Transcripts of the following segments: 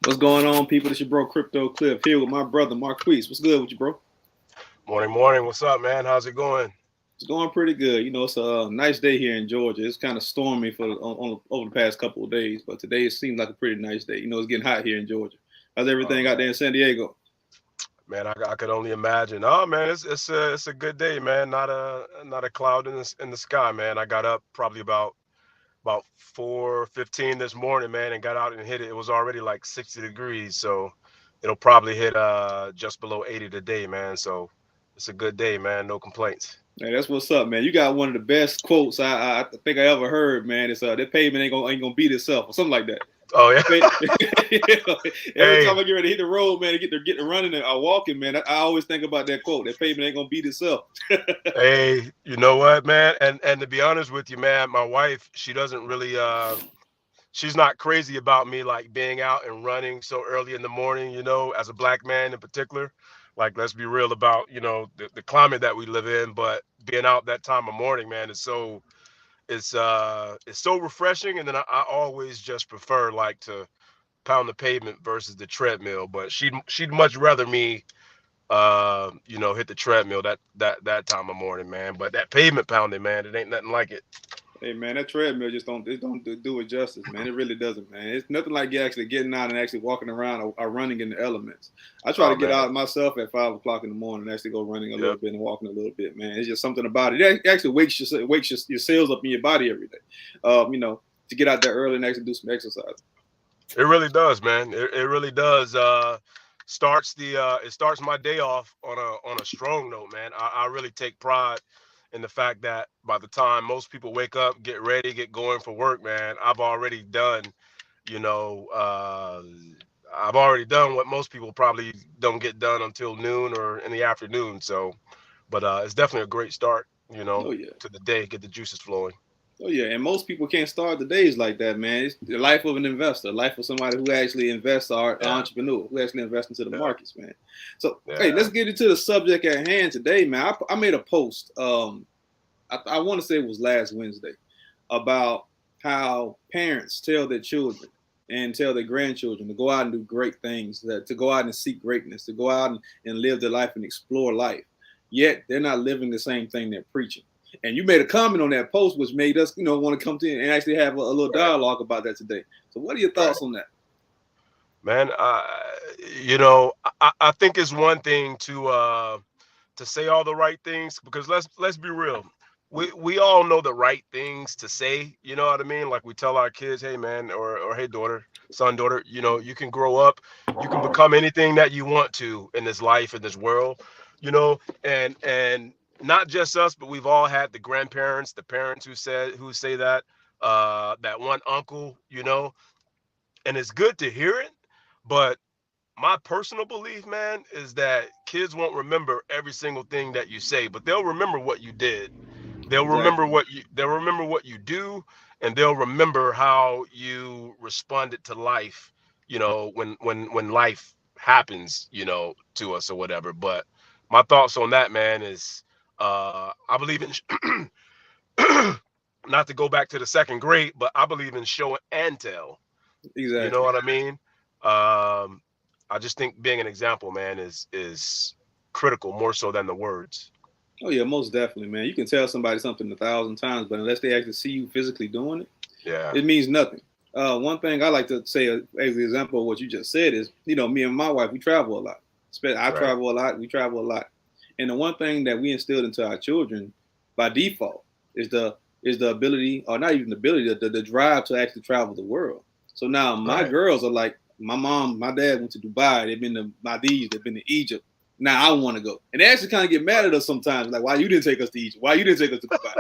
What's going on, people? This your bro Crypto Cliff here with my brother Marquise. What's good with you, bro? Morning, morning. What's up, man? How's it going? It's going pretty good. You know, it's a nice day here in Georgia. It's kind of stormy over the past couple of days, but today it seems like a pretty nice day. You know, it's getting hot here in Georgia. How's everything out there in San Diego? Man, I could only imagine. Oh man, it's a good day, man. Not a cloud in the sky, man. I got up probably about 4:15 this morning, man, and got out and hit it. It was already like 60 degrees, so it'll probably hit just below 80 today, man. So it's a good day, man. No complaints. Hey, that's what's up, man. You got one of the best quotes I think I ever heard, man. It's that pavement ain't gonna beat itself or something like that. Oh yeah. Every Hey, time I get ready to hit the road, man, and get to running and walking, man, I always think about that quote. That pavement ain't gonna beat itself. hey, you know what, man? And to be honest with you, man, my wife, she doesn't really she's not crazy about me like being out and running so early in the morning, as a black man in particular. Like, let's be real about, the climate that we live in, but being out that time of morning, man, it's so refreshing. And then I always just prefer like to pound the pavement versus the treadmill. But she'd much rather me hit the treadmill that time of morning, man. But that pavement pounding, man, it ain't nothing like it. Hey man, that treadmill just don't do it justice, man. It really doesn't, man. It's nothing like you actually getting out and actually walking around or running in the elements. I try to Oh get man. out myself at 5 o'clock in the morning and actually go running a little Yep. bit and walking a little bit, man. It's just something about it. It actually wakes your cells up in your body every day. To get out there early and actually do some exercise. It really does, man. It really does. It starts my day off on a strong note, man. I really take pride in the fact that by the time most people wake up, get ready, get going for work, man, you know, uh, I've already done what most people probably don't get done until noon or in the afternoon. So, but it's definitely a great start, Oh yeah. to the day, get the juices flowing. Oh yeah, and most people can't start the days like that, man. It's the life of an investor, life of somebody who actually invests, or an Yeah, entrepreneur who actually invests into the yeah, markets, man. So, hey, yeah. let's get into the subject at hand today, man. I made a post. I want to say it was last Wednesday about how parents tell their children and tell their grandchildren to go out and do great things, to go out and seek greatness, to go out and live their life and explore life. Yet they're not living the same thing they're preaching. And you made a comment on that post, which made us, want to come to and actually have a little Right, dialogue about that today. So, what are your right. thoughts on that? Man, I think it's one thing to say all the right things, because let's be real. We all know the right things to say, you know what I mean? Like we tell our kids, hey man, or hey daughter, son, daughter, you can grow up, you can become anything that you want to in this life, in this world, and not just us, but we've all had the grandparents, the parents who say that, that one uncle, and it's good to hear it, but my personal belief, man, is that kids won't remember every single thing that you say, but they'll remember what you did. Exactly. They'll remember what you do, and they'll remember how you responded to life, when life happens, to us or whatever. But my thoughts on that, man, is I believe in not to go back to the second grade, but I believe in show and tell. You know Exactly. what I mean? Um, I just think being an example, man, is critical more so than the words. Oh yeah, most definitely, man. You can tell somebody something 1,000 times, but unless they actually see you physically doing it, Yeah. it means nothing. One thing I like to say as an example of what you just said is, me and my wife, we travel a lot. I Right. travel a lot. We travel a lot. And the one thing that we instilled into our children by default is the ability, or not even the ability, the drive to actually travel the world. So now my Right. girls are like, my mom, my dad went to Dubai. They've been to Maldives. They've been to Egypt. Now I want to go. And they actually kind of get mad Right. at us sometimes, like, why you didn't take us to Egypt? Why you didn't take us to Dubai?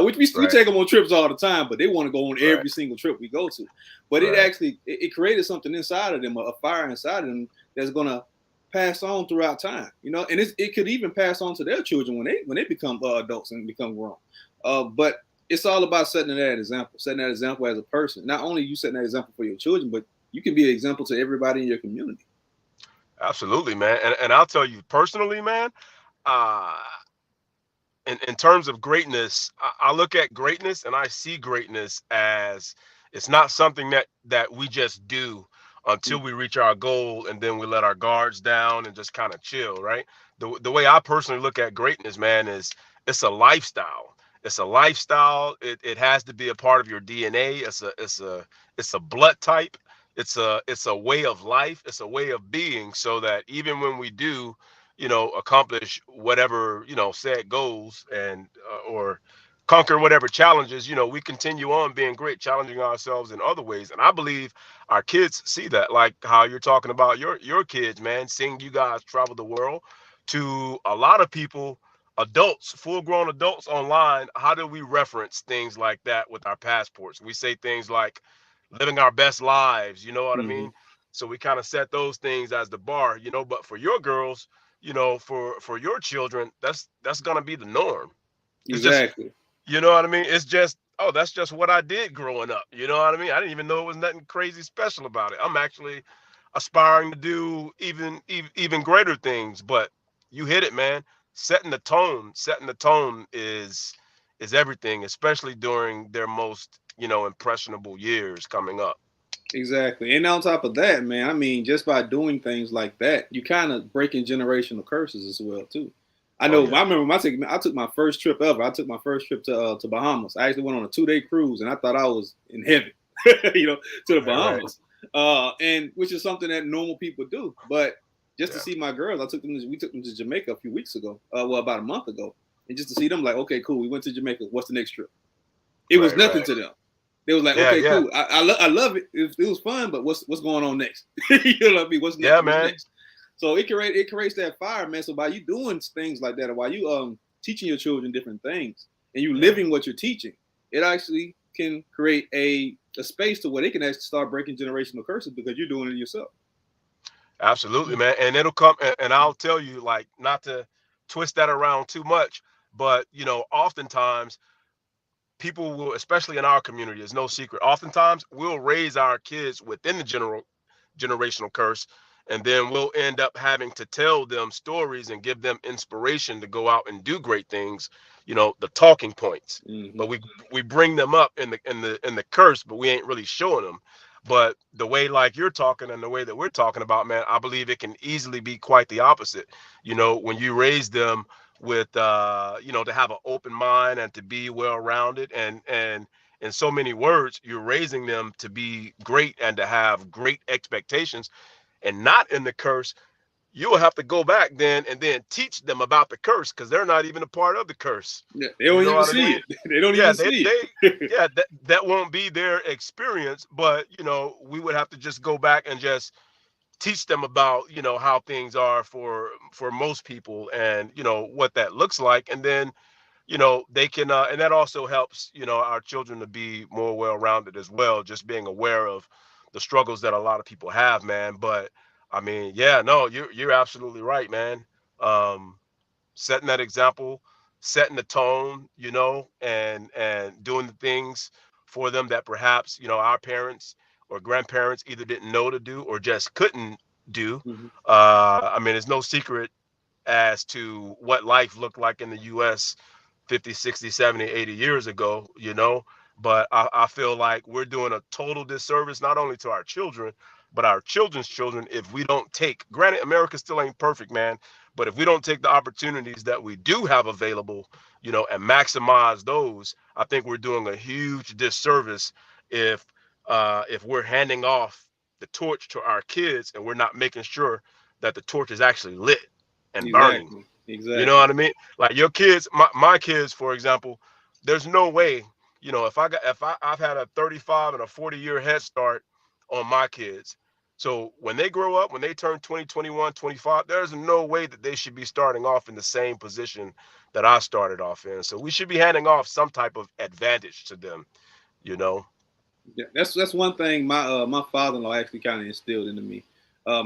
We Right. take them on trips all the time, but they want to go on Right. every single trip we go to. But it Right. actually it created something inside of them, a fire inside of them that's gonna pass on throughout time. And it could even pass on to their children when they become adults and become grown. But it's all about setting that example as a person. Not only you setting that example for your children, but you can be an example to everybody in your community. Absolutely, man. And I'll tell you personally, man. Uh, in terms of greatness, I look at greatness and I see greatness as it's not something that we just do until Mm. we reach our goal and then we let our guards down and just kind of chill, right? The way I personally look at greatness, man, is it's a lifestyle. It's a lifestyle. It has to be a part of your DNA. It's a blood type. It's a way of life. It's a way of being, so that even when we do accomplish whatever, set goals and or conquer whatever challenges, we continue on being great, challenging ourselves in other ways. And I believe our kids see that, like how you're talking about your kids, man, seeing you guys travel the world. To a lot of people, adults, full grown adults online, how do we reference things like that with our passports? We say things like living our best lives, you know what I Hmm. mean? So we kind of set those things as the bar, but for your girls, for your children, that's gonna be the norm. It's just, Exactly. you know what I mean? It's just, oh, that's just what I did growing up. You know what I mean? I didn't even know it was nothing crazy special about it. I'm actually aspiring to do even greater things. But you hit it, man. Setting the tone is everything, especially during their most, impressionable years coming up. Exactly. And on top of that, man, I mean, just by doing things like that, you kind of breaking generational curses as well too. I Oh know. yeah. I remember I took my first trip ever. I took my first trip to Bahamas. I actually went on a 2 day cruise, and I thought I was in heaven, to the Right, right. Bahamas, and which is something that normal people do. But just to Yeah. see my girls, we took them to Jamaica a few weeks ago. Well, about a month ago, and just to see them, like, okay, cool, we went to Jamaica. What's the next trip? It was Right, nothing right. to them. They was like, Yeah, okay, yeah. cool. I love it. It was fun, but what's going on next? You know what I mean? What's next? Yeah, What's man. next? So it creates that fire, man. So by you doing things like that, or while you teaching your children different things, and you Yeah. living what you're teaching, it actually can create a space to where they can actually start breaking generational curses because you're doing it yourself. Absolutely, man. And it'll come, and I'll tell you, like, not to twist that around too much, but oftentimes people will, especially in our community, it's no secret. Oftentimes we'll raise our kids within the generational curse, and then we'll end up having to tell them stories and give them inspiration to go out and do great things, the talking points. Hmm. But we bring them up in the curse, but we ain't really showing them. But the way, like, you're talking and the way that we're talking about, man, I believe it can easily be quite the opposite. When you raise them with to have an open mind and to be well rounded, and in so many words, you're raising them to be great and to have great expectations and not in the curse. You will have to go back then and then teach them about the curse, because they're not even a part of the curse. Yeah, they You don't know even what I see mean? it. They don't Yeah, even they see they it. yeah, that won't be their experience, but we would have to just go back and just teach them about how things are for most people, and what that looks like. And then they can and that also helps our children to be more well-rounded as well, just being aware of the struggles that a lot of people have, man. But I mean, yeah, no, you're absolutely right, man. um Setting that example, setting the tone, and doing the things for them that perhaps our parents or grandparents either didn't know to do or just couldn't do. Hmm. I mean, it's no secret as to what life looked like in the US 50, 60, 70, 80 years ago, but I feel like we're doing a total disservice not only to our children, but our children's children, if we don't take, granted, America still ain't perfect, man, but if we don't take the opportunities that we do have available, and maximize those, I think we're doing a huge disservice if if we're handing off the torch to our kids and we're not making sure that the torch is actually lit and burning. Exactly. You know Exactly. what I mean? Like your kids, my kids, for example, there's no way, if I've had a 35 and a 40-year head start on my kids. So when they grow up, when they turn 20, 21, 25, there's no way that they should be starting off in the same position that I started off in. So we should be handing off some type of advantage to them, you know? Yeah, that's one thing my father-in-law actually kind of instilled into me.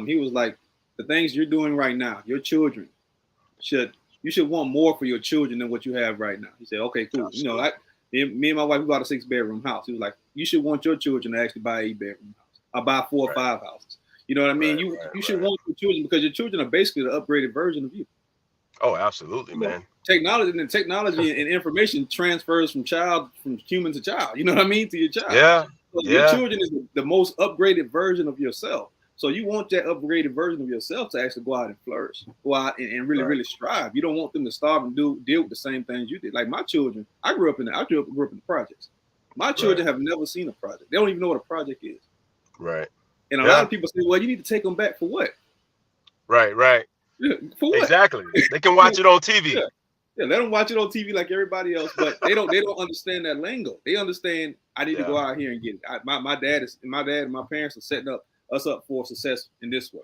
He was like, the things you're doing right now, your children should you should want more for your children than what you have right now. He said, okay, cool. Absolutely. Me and my wife, we bought a 6-bedroom house. He was like, you should want your children to actually buy a 8-bedroom house. I buy 4 or Right, 5 houses. You know what I mean? right, You should right. want your children because your children are basically the upgraded version of you. Oh, absolutely, You know, man. technology and information transfers from human to child. You know what I mean? To your child. Yeah, So your yeah, children is the most upgraded version of yourself. So you want that upgraded version of yourself to actually go out and flourish, go out and really, right, really strive. You don't want them to starve and deal with the same things you did. Like my children, I grew up in the projects. My right, children have never seen a project. They don't even know what a project is. right. And a lot Yeah, of people say, well, you need to take them back for what? right, right. Yeah, for what? Exactly. They can watch it on TV. Yeah. Yeah, let them watch it on TV like everybody else, but they don't understand that lingo. They understand I need to Yeah, go out here and get it. My dad and my parents are setting us up for success in this way.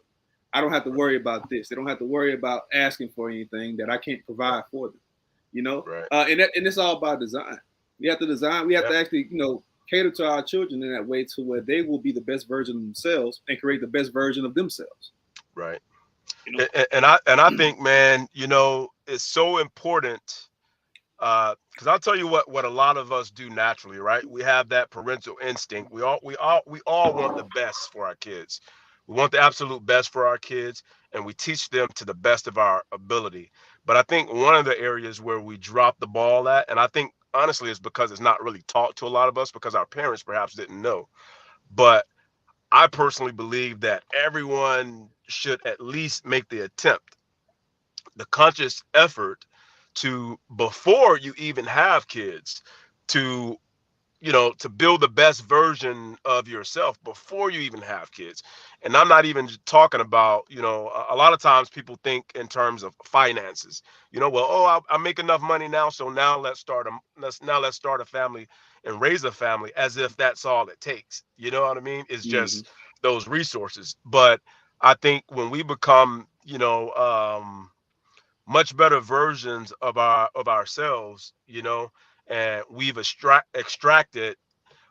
I don't have to worry about this. They don't have to worry about asking for anything that I can't provide for them. You know, right. and it's all about design. We have to design. We have Yeah, to actually cater to our children in that way to where they will be the best version of themselves and create the best version of themselves. right. You know. And I think, man, it's so important. Because I'll tell you what a lot of us do naturally, right? We have that parental instinct. We all want the best for our kids. We want the absolute best for our kids, and we teach them to the best of our ability. But I think one of the areas where we drop the ball at, and I think honestly it's because it's not really taught to a lot of us because our parents perhaps didn't know. But I personally believe that everyone should at least make the attempt, the conscious effort to, before you even have kids, to to build the best version of yourself before you even have kids. And I'm not even talking about, a lot of times people think in terms of finances. Well, oh, I make enough money now, so now let's start a family and raise a family, as if that's all it takes. You know what I mean? It's Hmm. just those resources. But I think when we become, much better versions of ourselves, and we've extracted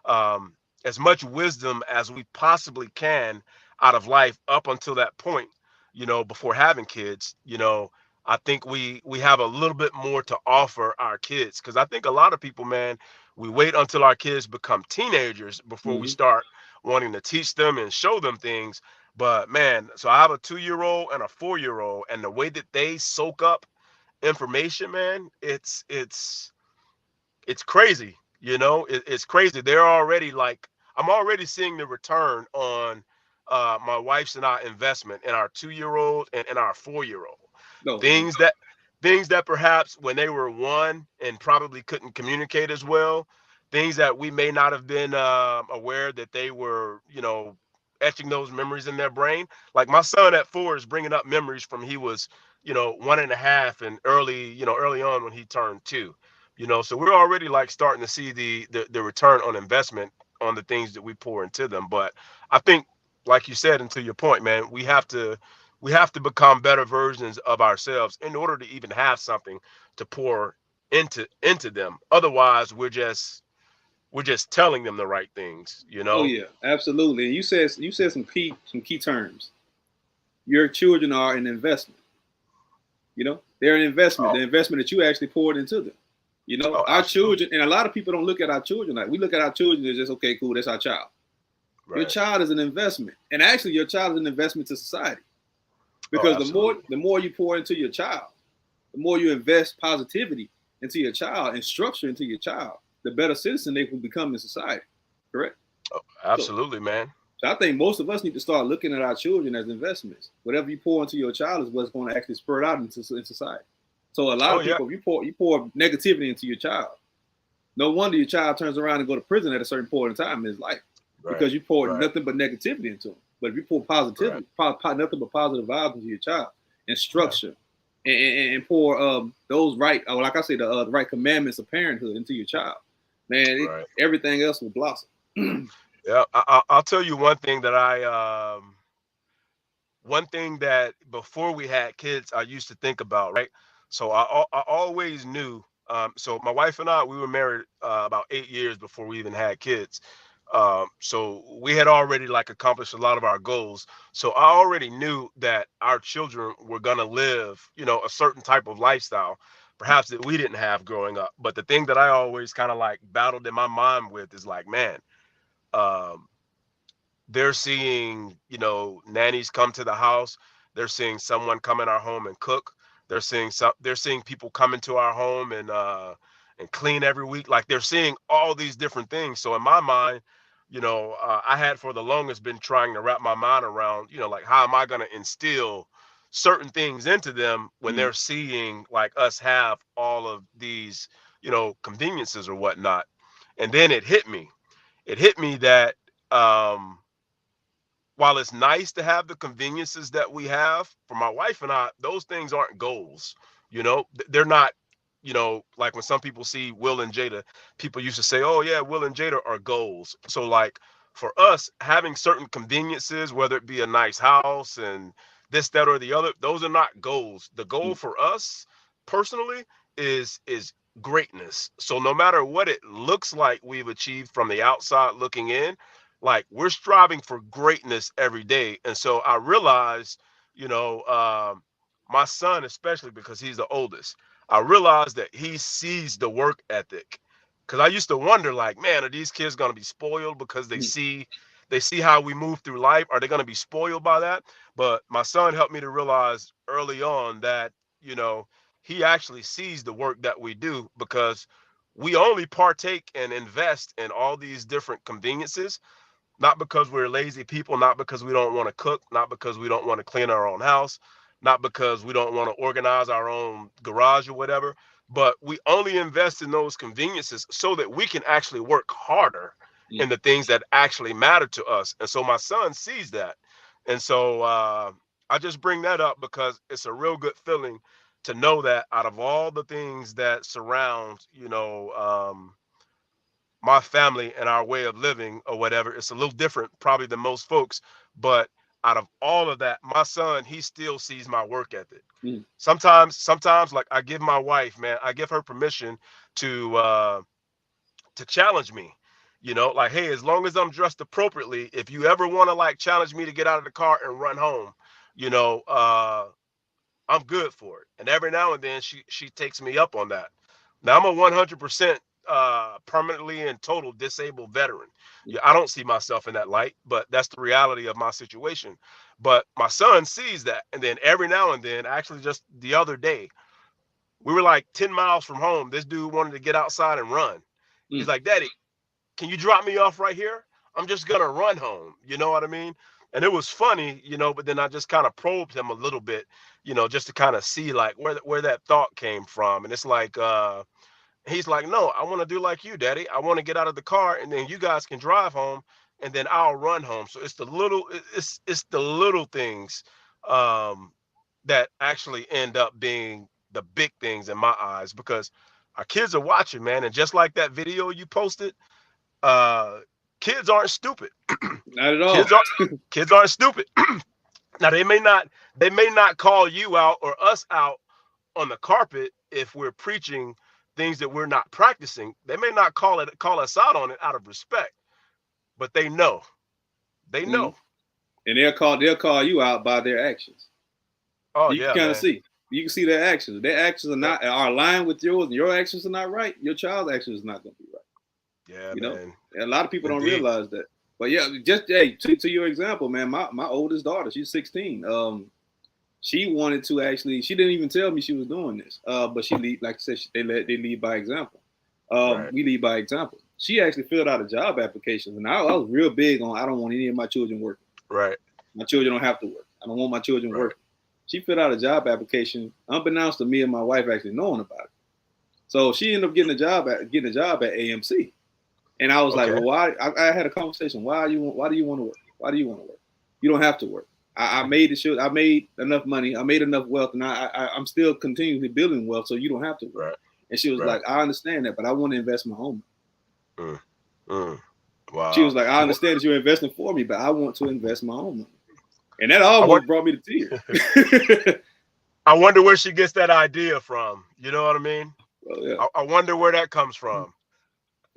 um, as much wisdom as we possibly can out of life up until that point, before having kids. I think we have a little bit more to offer our kids, because I think a lot of people, man, we wait until our kids become teenagers before we Hmm. start wanting to teach them and show them things. But man, so I have a 2-year-old and a 4-year-old, and the way that they soak up information, man, it's crazy. It's crazy. They're already like, I'm already seeing the return on my wife's and our investment in our 2-year-old and our 4-year-old. No, yeah. Things that perhaps when they were one and probably couldn't communicate as well, things that we may not have been aware that they were, etching those memories in their brain. Like my son at 4 is bringing up memories from he was, 1.5, and early on when he turned 2. So we're already like starting to see the return on investment on the things that we pour into them. But I think, like you said, and to your point, man, we have to become better versions of ourselves in order to even have something to pour into them. Otherwise, we're just telling them the right things, Oh yeah, absolutely. And you said some key terms. Your children are an investment. You know, they're an investment. Oh, The investment that you actually poured into them. You know, oh, our absolutely. children, and a lot of people don't look at our children like we look at our children as just okay, cool, that's our child. Your Right, child is an investment, and actually, your child is an investment to society oh, because absolutely. the more you pour into your child, the more you invest positivity into your child and structure into your child, the better citizen they will become in society. Correct. Oh, So absolutely, man. So I think most of us need to start looking at our children as investments. Whatever you pour into your child is what's going to actually spur it out in society. So a lot Oh of yeah. people, if you pour negativity into your child, no wonder your child turns around and go to prison at a certain point in time in his life Right, because you poured right, nothing but negativity into him. But if you pour right. positivity, nothing but positive vibes into your child and Yeah, structure and pour those right, like I say, the right commandments of parenthood into your child, man, right. everything else will blossom. Yeah, I'll tell you one thing that I one thing that before we had kids, I used to think about, right? So I always knew. So my wife and I, we were married about 8 years before we even had kids. So we had already like accomplished a lot of our goals. So I already knew that our children were gonna live, a certain type of lifestyle, perhaps that we didn't have growing up. But the thing that I always kind of like battled in my mind with is like, man, um, they're seeing, nannies come to the house. They're seeing someone come in our home and cook. They're seeing people come into our home and clean every week. Like they're seeing all these different things. So in my mind, I had for the longest been trying to wrap my mind around, like how am I going to instill certain things into them when Mm, they're seeing like us have all of these, conveniences or whatnot. And then it hit me. It hit me that um while it's nice to have the conveniences that we have, for my wife and I, those things aren't goals. They're not, like when some people see Will and Jada, people used to say, oh, yeah, Will and Jada are goals. So, like, for us, having certain conveniences, whether it be a nice house and this, that, or the other, those are not goals. The goal mm, for us personally is greatness. So no matter what it looks like we've achieved from the outside looking in, like we're striving for greatness every day. And so I realized, you know um, my son, especially because he's the oldest, I realized that he sees the work ethic. Because I used to wonder, like, man, are these kids going to be spoiled because they mm, see they see how we move through life? Are they going to be spoiled by that? But my son helped me to realize early on that, you know he actually sees the work that we do, because we only partake and invest in all these different conveniences, not because we're lazy people, not because we don't want to cook, not because we don't want to clean our own house, not because we don't want to organize our own garage or whatever, but we only invest in those conveniences so that we can actually work harder mm. in the things that actually matter to us. And so my son sees that. And so I just bring that up because it's a real good feeling to know that out of all the things that surround, my family and our way of living or whatever, it's a little different probably than most folks. But out of all of that, my son, he still sees my work ethic. Mm. Sometimes like I give my wife, man, I give her permission to challenge me. Like, hey, as long as I'm dressed appropriately, if you ever want to like challenge me to get out of the car and run home, you know uh I'm good for it. And every now and then she takes me up on that. Now I'm a 100% permanently and total disabled veteran. Mm. Yeah, I don't see myself in that light, but that's the reality of my situation. But my son sees that, and then every now and then, actually just the other day, we were like 10 miles from home. This dude wanted to get outside and run. He's Mm. like, "Daddy, can you drop me off right here? I'm just gonna run home." You know what I mean? And it was funny, but then I just kind of probed him a little bit, just to kind of see like where that thought came from. And it's like he's like, "No, I want to do like you, Daddy. I want to get out of the car, and then you guys can drive home, and then I'll run home." So it's the little things um that actually end up being the big things in my eyes, because our kids are watching, man. And just like that video you posted, uh kids aren't stupid. Not at all. Kids aren't stupid. Now they may not call you out or us out on the carpet if we're preaching things that we're not practicing. They may not call us out on it out of respect, but they know. They Mm. know. And they'll call you out by their actions. Oh You can yeah, kind of man. see. You can see their actions. Their actions are Yep. not are aligned with yours, and your actions are not right. Your child's actions is not going to be right. Yeah, You know, man. and a lot of people don't Indeed. realize that. But yeah, just hey, to your example, man. My oldest daughter, she's 16. She wanted to actually. She didn't even tell me she was doing this. But she lead, like I said, they lead by example. Right. We lead by example. She actually filled out a job application, and I was real big on I don't want any of my children working. Right. My children don't have to work. I don't want my children Right. working. She filled out a job application, unbeknownst to me and my wife actually knowing about it. So she ended up getting a job at AMC. And I was like, Okay. well, why? I had a conversation. Why do you want to work? Why do you want to work? You don't have to work. I made the shoot. I made enough money. I made enough wealth, and I'm still continually building wealth, so you don't have to work. Right. And she was Right. like, I understand that, but I want to invest my home. Mm. Mm. She was Wow. like, I understand that you're investing for me, but I want to invest my own money. And that I wonder, almost brought me to tears. I wonder where she gets that idea from. You know what I mean? Well, yeah. I wonder where that comes from.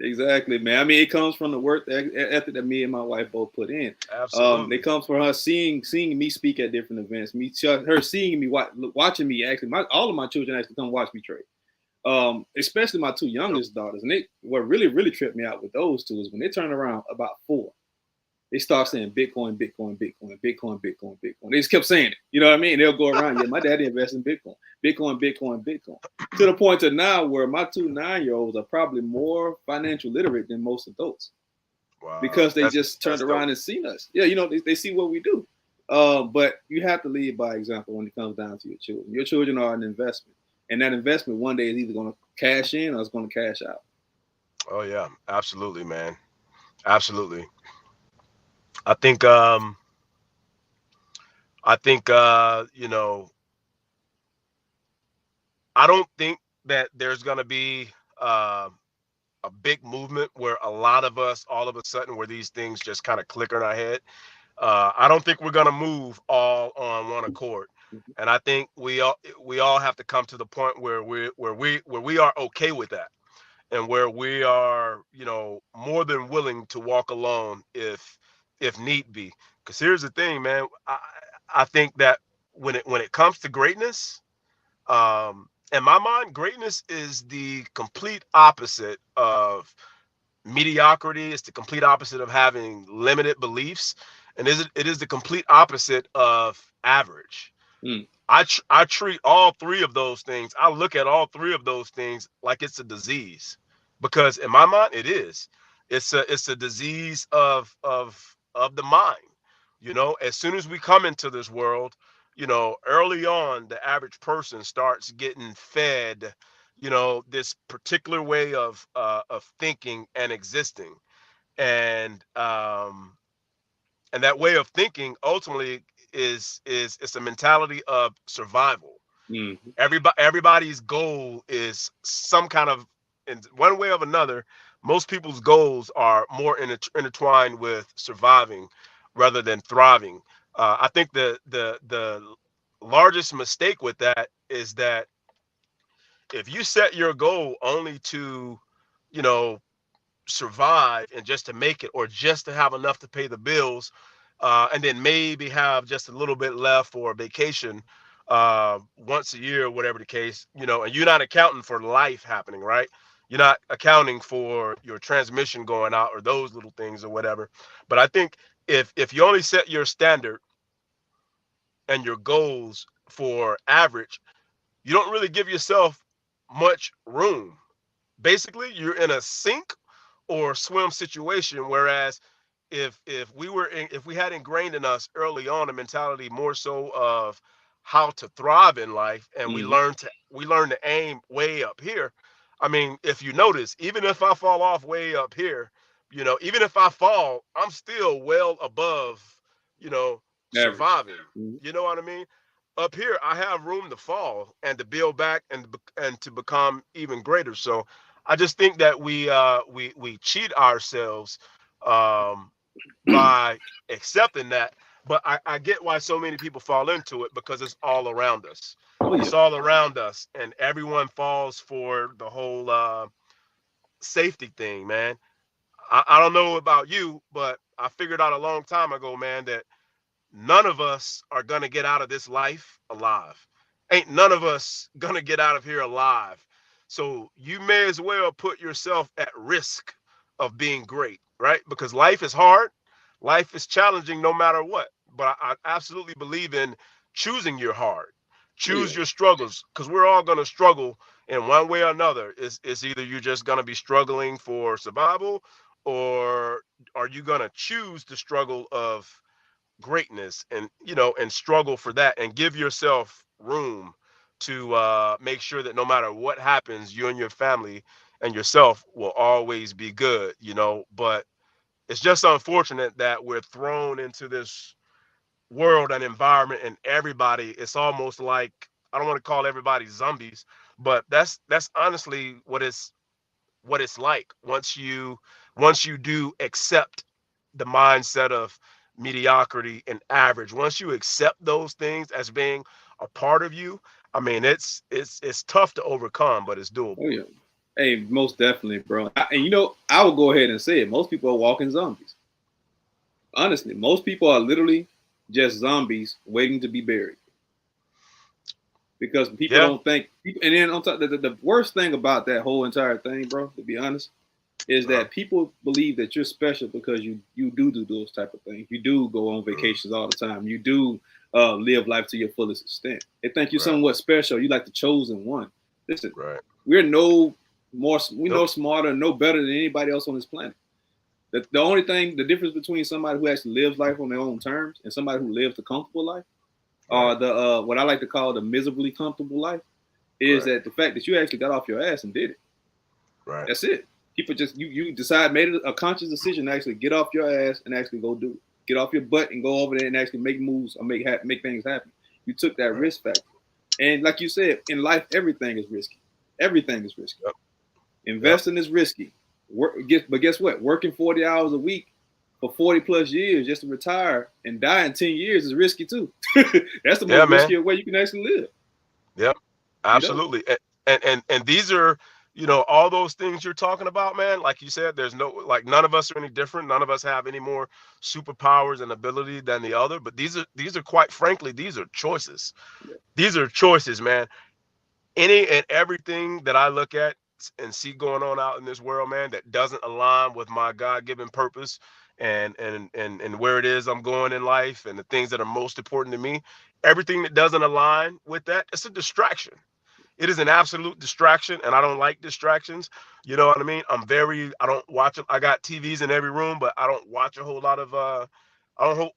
Exactly, man. I mean, it comes from the work ethic that me and my wife both put in. It Absolutely. comes from her seeing me speak at different events, her seeing me watching me. Actually, all of my children actually come watch me trade. Especially my two Yep. youngest daughters, and what really tripped me out with those two is when they turn around about 4, they start saying Bitcoin, Bitcoin, Bitcoin, Bitcoin, Bitcoin, Bitcoin. They just kept saying it. You know what I mean? They'll go around, yeah, my daddy invests in Bitcoin, Bitcoin, Bitcoin, Bitcoin. To the point to now where my two 9-year-olds are probably more financial literate than most adults Wow. because they just turned That's dope. around and seen us. Yeah, they see what we do. But you have to lead by example when it comes down to your children. Your children are an investment, and that investment one day is either going to cash in or it's going to cash out. Oh yeah. Absolutely, man. Absolutely. I think you know, I don't think that there's gonna be uh, a big movement where a lot of us all of a sudden where these things just kind of click in our head. I don't think we're gonna move all on one accord, and I think we all have to come to the point where we are okay with that, and where we are, more than willing to walk alone if need be. Because here's the thing, man. I think that when it comes to greatness, in my mind, greatness is the complete opposite of mediocrity. It's the complete opposite of having limited beliefs, and it is the complete opposite of average. Mm, I treat all three of those things. I look at all three of those things like it's a disease, because in my mind it is. It's a disease of the mind. As soon as we come into this world, early on, the average person starts getting fed, this particular way of thinking and existing, and that way of thinking ultimately is it's a mentality of survival. mm, Everybody's goal is some kind of, in one way or another, most people's goals are more intertwined with surviving rather than thriving. I think the largest mistake with that is that if you set your goal only to, you know survive and just to make it, or just to have enough to pay the bills, and then maybe have just a little bit left for a vacation once a year, whatever the case, and you're not accounting for life happening, right? You're not accounting for your transmission going out or those little things or whatever. But I think if you only set your standard and your goals for average, you don't really give yourself much room. Basically, you're in a sink or swim situation. Whereas if we had ingrained in us early on a mentality more so of how to thrive in life, and mm, we learn to aim way up here. I mean, if you notice, even if I fall off way up here, even if I fall, I'm still well above, you know, average. surviving. Mm, You know what I mean? Up here, I have room to fall and to build back and to become even greater. So I just think that we cheat ourselves um, by accepting that. But I get why so many people fall into it, because it's all around us. oh It's yeah. all around us, and everyone falls for the whole safety thing, man. I don't know about you, but I figured out a long time ago, man, that none of us are gonna get out of this life alive. Ain't none of us gonna get out of here alive. So you may as well put yourself at risk of being great, right? Because life is hard, life is challenging no matter what. But I absolutely believe in choosing your hard, Oh choose yeah. your struggles, because we're all gonna struggle in one way or another. It's either you're just gonna be struggling for survival, or are you gonna choose the struggle of greatness, and and struggle for that, and give yourself room to make sure that no matter what happens, you and your family and yourself will always be good. But it's just unfortunate that we're thrown into this world and environment, and everybody, it's almost like, I don't want to call everybody zombies, but that's honestly what it's like once you do accept the mindset of mediocrity, and average. Once you accept those things as being a part of you, I mean, it's tough to overcome, but it's Oh doable. yeah. Hey, most definitely, bro. And you know, I will go ahead and say it. Most people are walking zombies. Honestly, most people are literally just zombies waiting to be buried because people Yeah, don't think. And then on top, the worst thing about that whole entire thing, bro, to be honest, is uh, that people believe that you're special because you do those type of things. You do go on mm, vacations all the time. You do live life to your fullest extent. They think you're right, somewhat special. You like the chosen one. Listen, right. we're no we Nope. no smarter, no better than anybody else on this planet. The only thing, the difference between somebody who actually lives life on their own terms and somebody who lives a comfortable life, Right, or the what I like to call the miserably comfortable life, is right, that the fact that you actually got off your ass and did it. right, That's it. People just you decide made a conscious decision to actually get off your ass and actually go do it. Get off your butt and go over there and actually make moves or make things happen. You took that right. risk factor, and like you said, in life everything is risky. Everything is risky. Yep, yep. Investing is risky. But guess what? Working 40 hours a week for 40 plus years just to retire and die in 10 years is risky too. That's the Yeah, most man. riskier way you can actually live. Yep, You know? absolutely. And these are, all those things you're talking about, man. Like you said, there's no, like, none of us are any different. None of us have any more superpowers and ability than the other. But these are quite frankly, these are choices. Yeah. These are choices, man. Any and everything that I look at and see going on out in this world, man, that doesn't align with my God-given purpose and where it is I'm going in life and the things that are most important to me, everything that doesn't align with that, it's a distraction. It is an absolute distraction, and I don't like distractions. You know what I mean? I don't watch them. I got TVs in every room, but I don't watch a whole lot of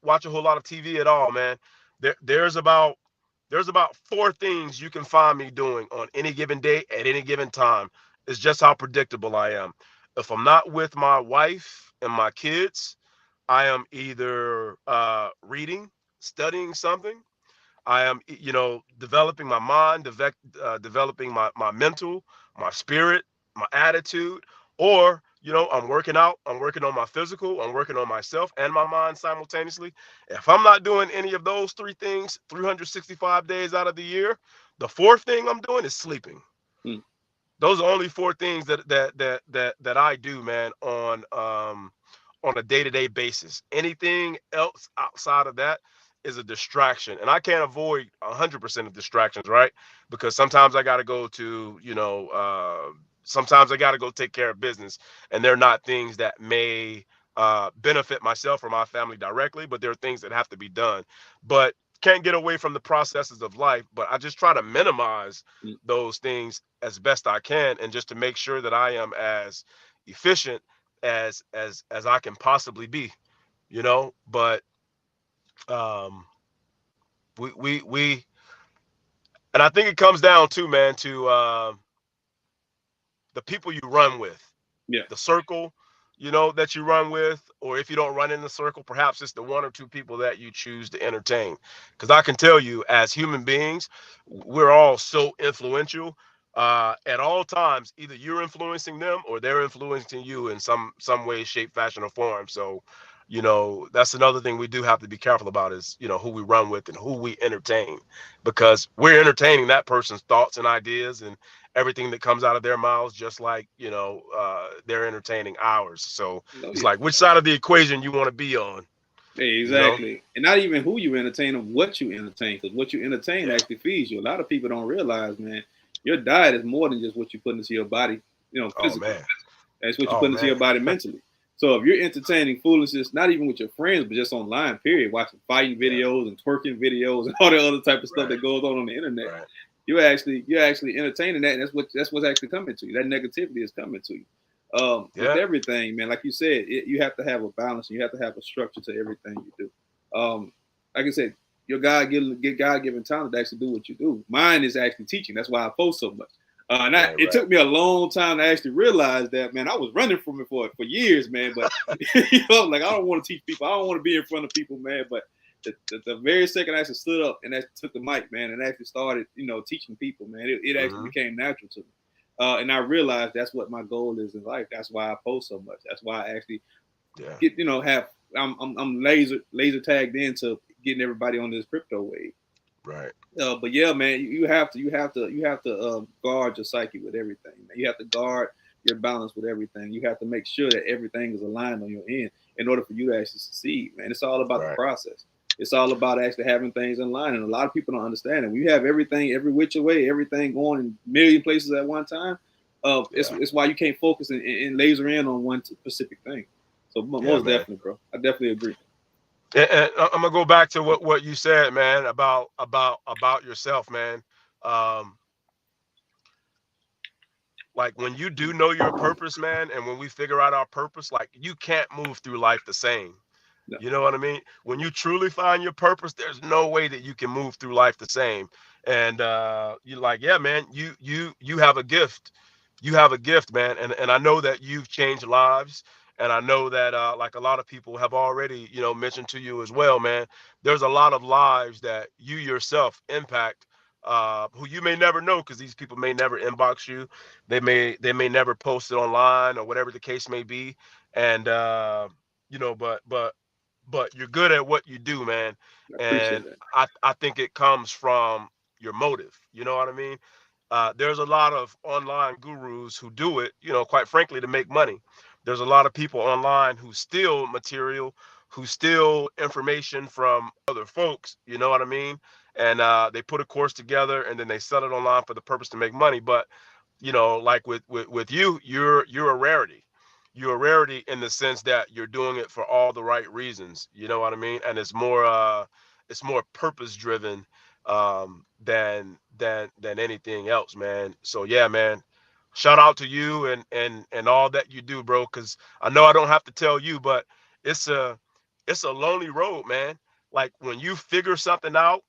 watch a whole lot of TV at all, man. There's about four things you can find me doing on any given day at any given time. It's just how predictable I am. If I'm not with my wife and my kids, I am either reading, studying something. I am, developing my mind, developing my mental, my spirit, my attitude, or, I'm working out, I'm working on my physical, I'm working on myself and my mind simultaneously. If I'm not doing any of those three things 365 days out of the year, the fourth thing I'm doing is sleeping. Hmm. Those are only four things that I do, man, on a day-to-day basis. Anything else outside of that is a distraction. And I can't avoid 100% of distractions, right? Because sometimes I got to go to, sometimes I got to go take care of business. And they're not things that may benefit myself or my family directly, but there are things that have to be done. But can't get away from the processes of life. But I just try to minimize Hmm. those things as best I can, and just to make sure that I am as efficient as I can possibly be, But um, we and I think it comes down to, man, to the people you run with, Yeah. the circle, that you run with, or if you don't run in the circle, perhaps it's the one or two people that you choose to entertain. Because I can tell you, as human beings, we're all so influential. At all times, either you're influencing them or they're influencing you in some way, shape, fashion, or form. So, that's another thing we do have to be careful about is, who we run with and who we entertain, because we're entertaining that person's thoughts and ideas and everything that comes out of their mouths, just like, they're entertaining ours. So Oh it's yeah. like, which side of the equation you want to be on, Hey, you know? exactly. And not even who you entertain or what you entertain, because what you entertain Yeah. actually feeds you. A lot of people don't realize, man, your diet is more than just what you put into your body, Oh physically. man. That's what you Oh put into man. your body mentally. So if you're entertaining foolishness, not even with your friends, but just online, period, watching fighting Yeah. videos and twerking videos and all the other type of stuff Right. that goes on the internet, Right. you're actually entertaining that, and that's what's actually coming to you. That negativity is coming to you. With Yeah. everything, man, like you said, you have to have a balance. And you have to have a structure to everything you do. Like I said, your God given talent to actually do what you do. Mine is actually teaching. That's why I post so much. Right. It Right. took me a long time to actually realize that, man. I was running from it for years, man. But like I don't want to teach people. I don't want to be in front of people, man. But the very second I actually stood up and actually took the mic, man, and actually started, teaching people, man, it actually Hmm. became natural to me. And I realized that's what my goal is in life. That's why I post so much. That's why I actually Yeah. have I'm laser tagged into getting everybody on this crypto wave. Right. But yeah, man, you have to guard your psyche with everything. Man. You have to guard your balance with everything. You have to make sure that everything is aligned on your end in order for you to actually succeed. Man, it's all about the Right. process. It's all about actually having things in line, and a lot of people don't understand it. When you have everything every which way, everything going in a million places at one time, Yeah. it's why you can't focus and laser in on one specific thing. So Yeah, most man. definitely, bro, I definitely agree. And I'm gonna go back to what you said, man, about yourself, man. Um, like when you do know your purpose, man, and when we figure out our purpose, like you can't move through life the same. No. You know what I mean? When you truly find your purpose, there's no way that you can move through life the same. And you're like, yeah, man, you have a gift. You have a gift, man. And I know that you've changed lives. And I know that like a lot of people have already, mentioned to you as well, man. There's a lot of lives that you yourself impact, who you may never know because these people may never inbox you. They may never post it online or whatever the case may be. And but you're good at what you do, man. I appreciate And that. I think it comes from your motive. You know what I mean? There's a lot of online gurus who do it, quite frankly, to make money. There's a lot of people online who steal material, who steal information from other folks. You know what I mean? And they put a course together and then they sell it online for the purpose to make money. But like with you, you're a rarity. You're a rarity in the sense that you're doing it for all the right reasons. You know what I mean? And it's more purpose driven than anything else, man. So yeah, man. Shout out to you and all that you do, bro. Because I know I don't have to tell you, but it's a it's a lonely road, man. Like when you figure something out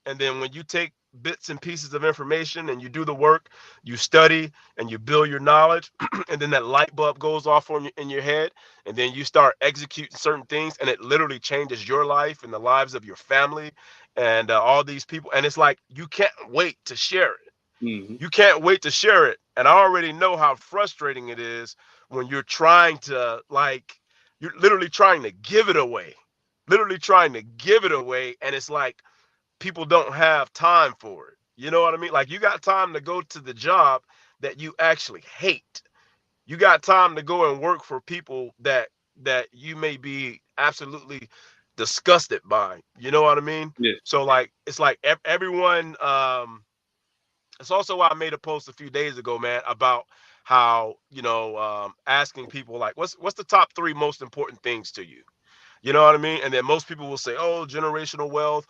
and then when you take bits and pieces of information and you do the work, you study and you build your knowledge, and then that light bulb goes off in your head, and then you start executing certain things, and it literally changes your life and the lives of your family and all these people. And it's like you can't wait to share it. Hmm. You can't wait to share it. And I already know how frustrating it is when you're trying to you're literally trying to give it away. Literally trying to give it away. And it's like people don't have time for it. You know what I mean? Like you got time to go to the job that you actually hate. You got time to go and work for people that you may be absolutely disgusted by. You know what I mean? Yeah. So like it's like everyone it's also why I made a post a few days ago, man, about how, asking people like what's the top 3 most important things to you? You know what I mean? And then most people will say, oh, generational wealth,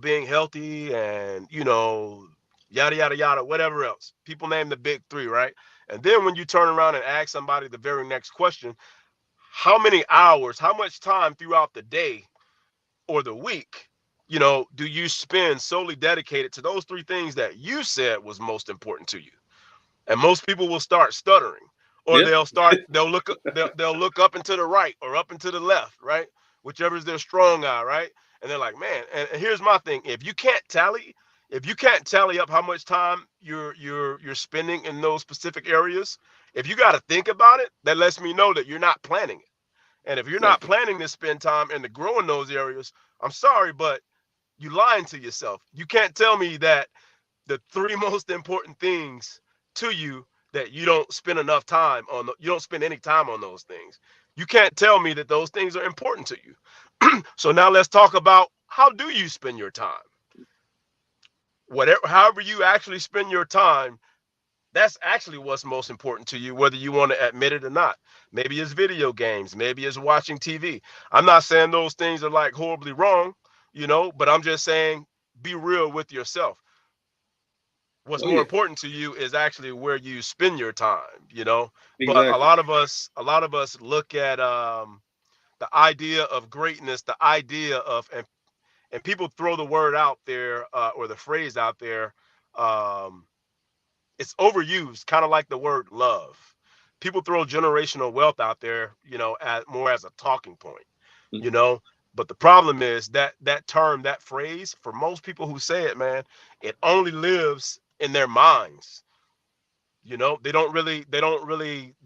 being healthy and, yada, yada, yada, whatever else. People name the big 3, right? And then when you turn around and ask somebody the very next question, how many hours, how much time throughout the day or the week, do you spend solely dedicated to those 3 things that you said was most important to you? And most people will start stuttering, or Yeah. they'll look up and to the right or up and to the left, right, whichever is their strong eye, right. And they're like, man, and here's my thing: if you can't tally up how much time you're spending in those specific areas, if you got to think about it, that lets me know that you're not planning it. And if you're not Exactly. planning to spend time and to grow in those areas, I'm sorry, but you lying to yourself. You can't tell me that the 3 most important things to you, that you don't spend any time on those things. You can't tell me that those things are important to you. So now let's talk about, how do you spend your time? Whatever, however you actually spend your time, that's actually what's most important to you, whether you want to admit it or not. Maybe it's video games, maybe it's watching TV. I'm not saying those things are like horribly wrong, but I'm just saying, be real with yourself. What's Oh more yeah. important to you is actually where you spend your time. But a Exactly. lot of us a lot of us look at the idea of greatness, the idea of, and people throw the word out there, or the phrase out there. um it's overused, kind of like the word love. People throw generational wealth out there, more as a talking point, you Hmm. know. But the problem is that term, that phrase, for most people who say it, man, it only lives in their minds. They don't really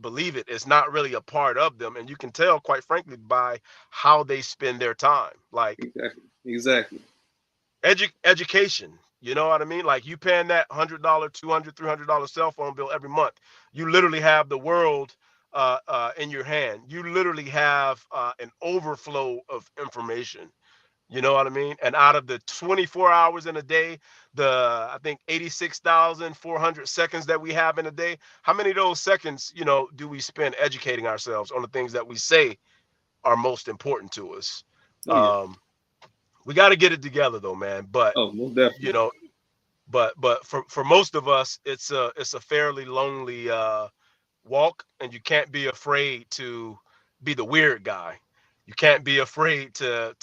believe it. It's not really a part of them, and you can tell, quite frankly, by how they spend their time. Like Exactly. Exactly. education. You know what I mean? Like you paying that $100, $200, $300 cell phone bill every month. You literally have the world in your hand. You literally have an overflow of information. You know what I mean? And out of the 24 hours in a day, I think 86,400 seconds that we have in a day, how many of those seconds, do we spend educating ourselves on the things that we say are most important to us? Oh yeah. Um, we got to get it together though, man. But Oh, most you definitely. know, but for most of us, it's a fairly lonely walk, and you can't be afraid to be the weird guy. You can't be afraid to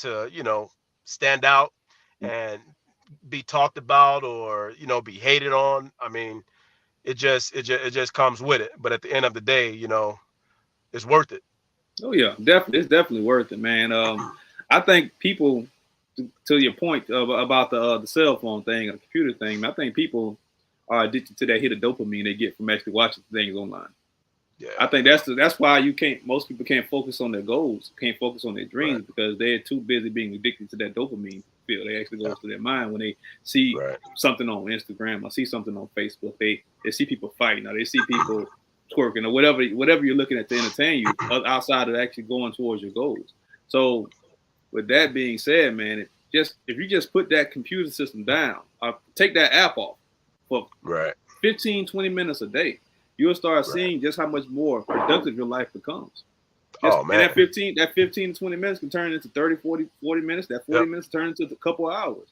stand out and be talked about, or be hated on. I mean, it just comes with it. But at the end of the day, it's worth it. Oh yeah, definitely. It's definitely worth it, man. I think people, to your point about the cell phone thing or the computer thing, I think people are addicted to that hit of dopamine they get from actually watching things online. I Yeah. think that's why you can't. Most people can't focus on their goals, can't focus on their Right. dreams because they're too busy being addicted to that dopamine feel. They actually Yeah. goes to their mind when they see Right. something on Instagram or see something on Facebook. They see people fighting or they see people twerking or whatever you're looking at to entertain you outside of actually going towards your goals. So with that being said, man, just if you just put that computer system down, take that app off for Right. 15, 20 minutes a day, you'll start Right. seeing just how much more productive your life becomes. Just Oh and man. that 15 to 20 minutes can turn into 30, 40 minutes. That 40 Yep. minutes turn into a couple of hours.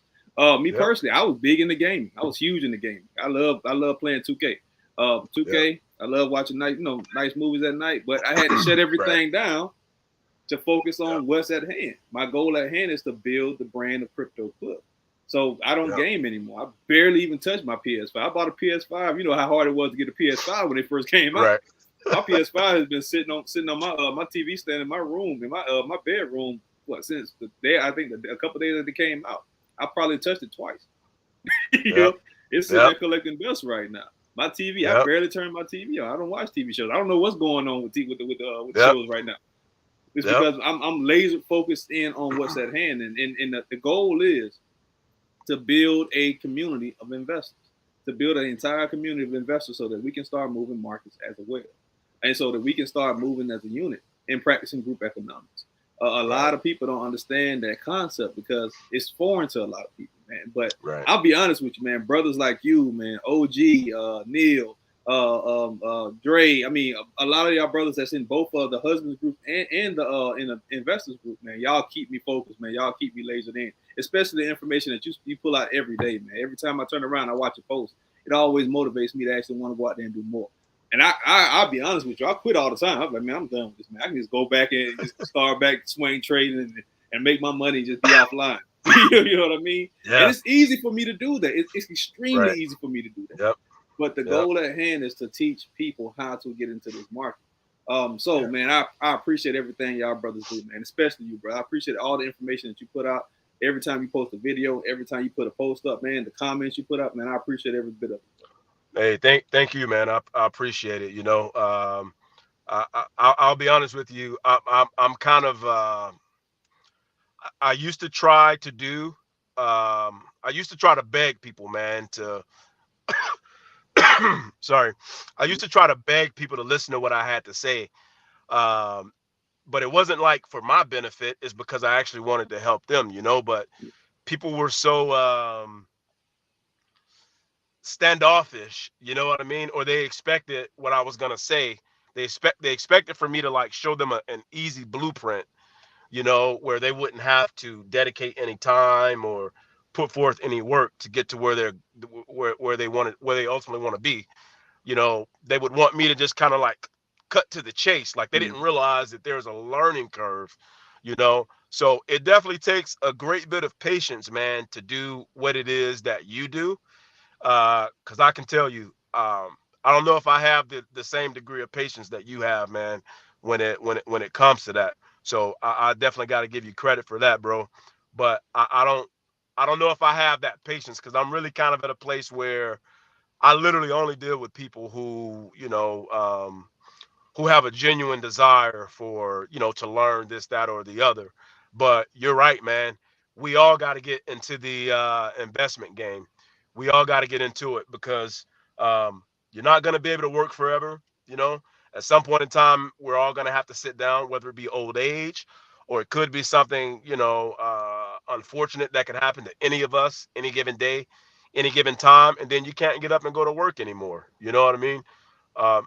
Me Yep. personally, I was big in the gaming. I was huge in the gaming. I love playing 2K. Yep. 2K, I love watching nice movies at night, but I had to shut Right. everything down to focus Yep. on what's at hand. My goal at hand is to build the brand of Crypto Club. So I don't Yep. game anymore. I barely even touch my PS5. I bought a PS5. You know how hard it was to get a PS5 when it first came out. Right. My PS5 has been sitting on my TV stand in my room in my bedroom since the day I think a couple days that they came out. I probably touched it twice. you Yep. know, it's sitting Yep. there collecting dust right now. My TV, I Yep. barely turn my TV on. I don't watch TV shows. I don't know what's going on with the Yep. shows right now. It's Yep. because I'm laser focused in on what's at hand, and the goal is to build a community of investors, to build an entire community of investors, so that we can start moving markets as well, and so that we can start moving as a unit and practicing group economics. A Right. lot of people don't understand that concept because it's foreign to a lot of people, man. But Right. I'll be honest with you, man. Brothers like you, man, OG, Neil, Dre. I mean, a lot of y'all brothers that's in both of the husbands group and the in the investors group, man. Y'all keep me focused, man. Y'all keep me lasered in, especially the information that you pull out every day, man. Every time I turn around, I watch a post. It always motivates me to actually want to go out there and do more. And I'll be honest with you, I quit all the time. I'm like, man, I'm done with this, man. I can just go back and just start back swing trading and make my money and just be offline. You know what I mean? And Yeah. it's easy for me to do that. It's extremely Right. easy for me to do that. Yep. But the Yep. goal at hand is to teach people how to get into this market. So Yeah. man, I appreciate everything y'all brothers do, man. Especially you, bro. I appreciate all the information that you put out. Every time you post a video, every time you put a post up, man, the comments you put up, man, I appreciate every bit of it. Hey, thank you, man. I appreciate it. I'll be honest with you. I'm kind of. I used to try to do. I used to try to beg people, man, to. Sorry, I used to try to beg people to listen to what I had to say. Um, but it wasn't like for my benefit. It's because I actually wanted to help them, But people were so standoffish, you know what I mean? Or they expected what I was gonna say. They expected for me to like show them an easy blueprint, where they wouldn't have to dedicate any time or put forth any work to get to where they ultimately want to be. They would want me to just kind of like cut to the chase. Like they didn't Mm. realize that there's a learning curve, So it definitely takes a great bit of patience, man, to do what it is that you do. Because I can tell you, I don't know if I have the same degree of patience that you have, man, when it comes to that. So I definitely got to give you credit for that, bro. But I don't know if I have that patience because I'm really kind of at a place where I literally only deal with people who, who have a genuine desire for, to learn this, that, or the other. But you're right, man. We all got to get into the investment game. We all got to get into it because you're not going to be able to work forever. You know, at some point in time, we're all going to have to sit down, whether it be old age or it could be something, unfortunate that could happen to any of us any given day, any given time. And then you can't get up and go to work anymore. You know what I mean?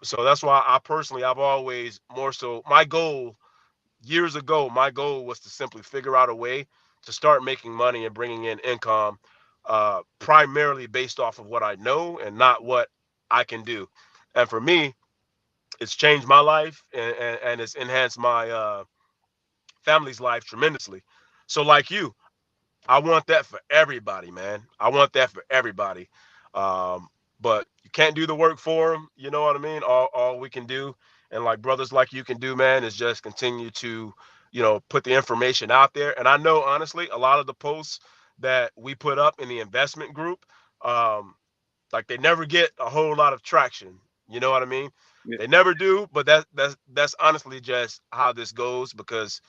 So that's why I've always more so my goal years ago, my goal was to simply figure out a way to start making money and bringing in income, primarily based off of what I know and not what I can do. And for me, it's changed my life and it's enhanced my family's life tremendously. So like you, I want that for everybody, man. I want that for everybody. Um, but you can't do the work for them. You know what I mean? All we can do, and like brothers like you can do, man, is just continue to, put the information out there. And I know honestly, a lot of the posts that we put up in the investment group, um, like they never get a whole lot of traction. You know what I mean? Yeah, They never do. But that's honestly just how this goes because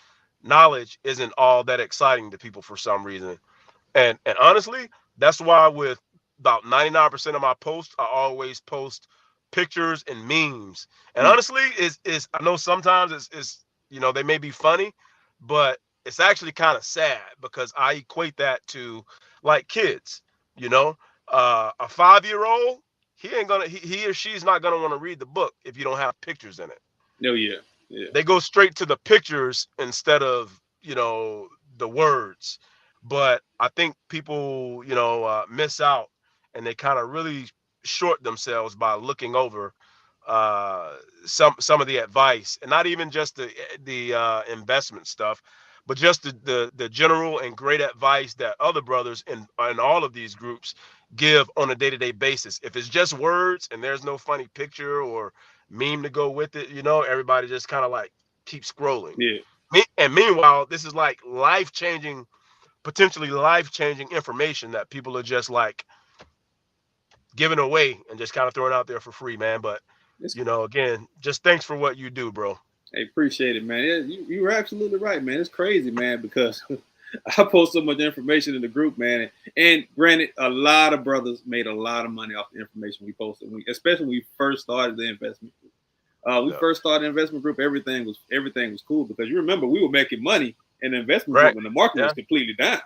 knowledge isn't all that exciting to people for some reason. And honestly, that's why with about 99% of my posts, I always post pictures and memes. And mm, honestly, is I know sometimes it's they may be funny, but it's actually kind of sad because I equate that to like kids, you know, a 5-year old, he or she's not gonna want to read the book if you don't have pictures in it. oh yeah, yeah, They go straight to the pictures instead of the words. But I think people miss out and they kind of really short themselves by looking over uh some of the advice, and not even just the investment stuff, but just the general and great advice that other brothers in all of these groups give on a day-to-day basis. If it's just words and there's no funny picture or meme to go with it, everybody just kind of like keep scrolling. yeah. And meanwhile, this is like potentially life-changing information that people are just like giving away and just kind of throwing out there for free, man. But It's, again, just thanks for what you do, bro. I appreciate it, man. Yeah, you were absolutely right, man. It's crazy, man, because I post so much information in the group, man. And granted, a lot of brothers made a lot of money off the information we posted, especially when we first started the investment group. We Yeah. first started the investment group, everything was cool because you remember we were making money in the investment group Right. when the market was Yeah. completely down.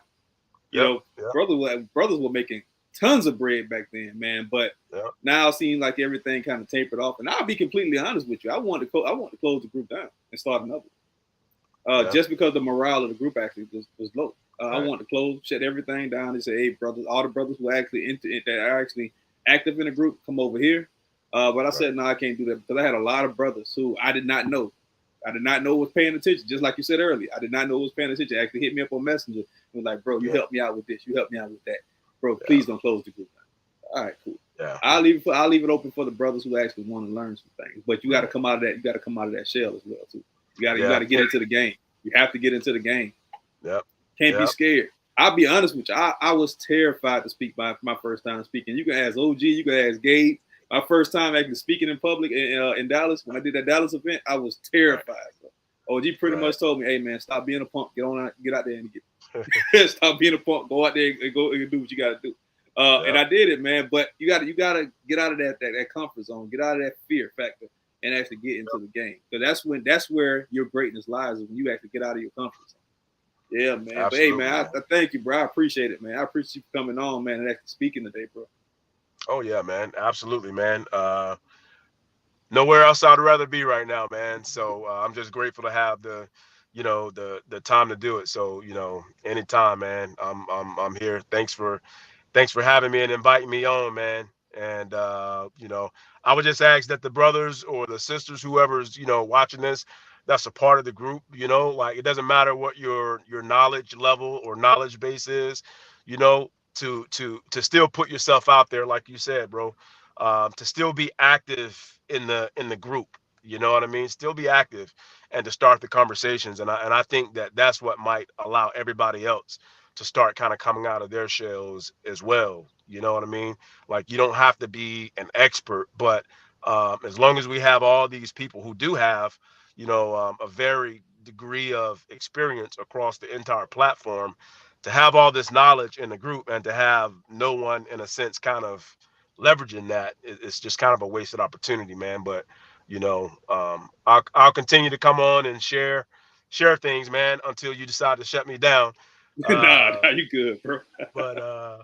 You Yep. know, Yeah. brothers were making tons of bread back then, man. But Yeah. now it seems like everything kind of tapered off. And I'll be completely honest with you, I want to close the group down and start another. Yeah. Just because the morale of the group actually was low. I Right. want to close, shut everything down, and say, "Hey, brothers, all the brothers who are actually into it, that are actually active in the group, come over here." But I Right. said, "No, I can't do that," because I had a lot of brothers who I did not know. I did not know was paying attention, just like you said earlier. I did not know was paying attention. Actually, hit me up on Messenger and was like, "Bro, you Yeah. help me out with this. You help me out with that, bro. Yeah. Please don't close the group down." All right, cool. Yeah. I'll leave it open for the brothers who actually want to learn some things. But you got to Right. come out of that. You got to come out of that shell as well too. You got Yeah. to get into the game. You have to get into the game. Yep. Can't be Yep. scared. I'll be honest with you. I was terrified to speak my first time speaking. You can ask OG. You can ask Gabe. My first time actually speaking in public in Dallas when I did that Dallas event, I was Right. terrified. Bro. OG pretty Right. much told me, "Hey man, stop being a punk. Get out there and stop being a punk. Go out there and go and do what you got to do." And Yeah. I did it, man. But you gotta get out of that comfort zone, get out of that fear factor, and actually get into the game. Because that's where your greatness lies, is when you actually get out of your comfort zone. Yeah, man. But hey, Absolutely, man, man. I thank you, bro. I appreciate it, man. I appreciate you coming on, man, and actually speaking today, bro. Oh yeah, man. Absolutely, man. Nowhere else I'd rather be right now, man. So I'm just grateful to have the time to do it. So anytime, man. I'm here. Thanks for having me and inviting me on, man. And I would just ask that the brothers or the sisters, whoever's watching this, that's a part of the group. Like it doesn't matter what your knowledge level or knowledge base is. To still put yourself out there, like you said, bro. To still be active in the group. You know what I mean? Still be active and to start the conversations. And I think that that's what might allow everybody else to start kind of coming out of their shells as well. You know what I mean? Like, you don't have to be an expert, but as long as we have all these people who do have, a very degree of experience across the entire platform, to have all this knowledge in the group and to have no one, in a sense, kind of leveraging that, it's just kind of a wasted opportunity, man. But I'll continue to come on and share things, man, until you decide to shut me down. Nah, Uh, nah, you good, bro. but uh,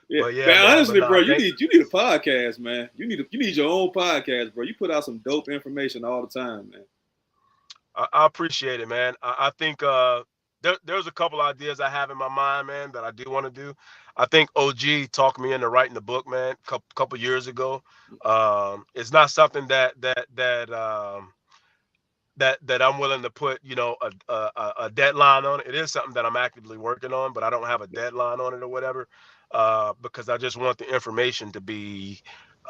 Yeah, but yeah, man. man. But Honestly, bro, nah, you need a podcast, man. You need your own podcast, bro. You put out some dope information all the time, man. I appreciate it, man. I think there's a couple ideas I have in my mind, man, that I do want to do. I think OG talked me into writing the book, man, couple years ago. It's not something that I'm willing to put, a deadline on it. It is something that I'm actively working on, but I don't have a deadline on it or whatever, because I just want the information to be,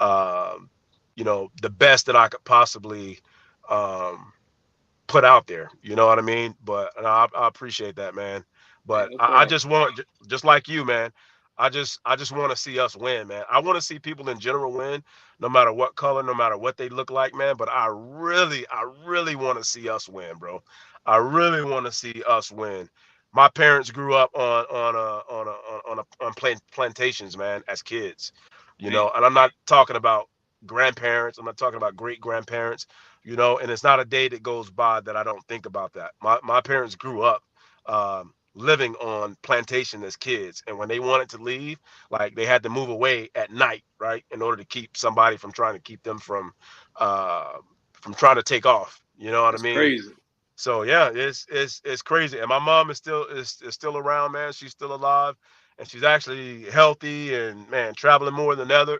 um, the best that I could possibly um, put out there. You know what I mean? But I appreciate that, man. Hey, But no I problem. just want, just like you, man. I just want to see us win, man. I want to see people in general win, no matter what color, no matter what they look like, man. But I really want to see us win, bro. I really want to see us win. My parents grew up on plantations, man, as kids, Man, and I'm not talking about grandparents. I'm not talking about great grandparents, and it's not a day that goes by that I don't think about that. My parents grew up living on plantation as kids, and when they wanted to leave, like, they had to move away at night, right, in order to keep somebody from trying to keep them uh from trying to take off. You know what I that's mean? crazy. So yeah, it's crazy. And my mom is still around, man. She's still alive, and she's actually healthy and, man, traveling more than ever,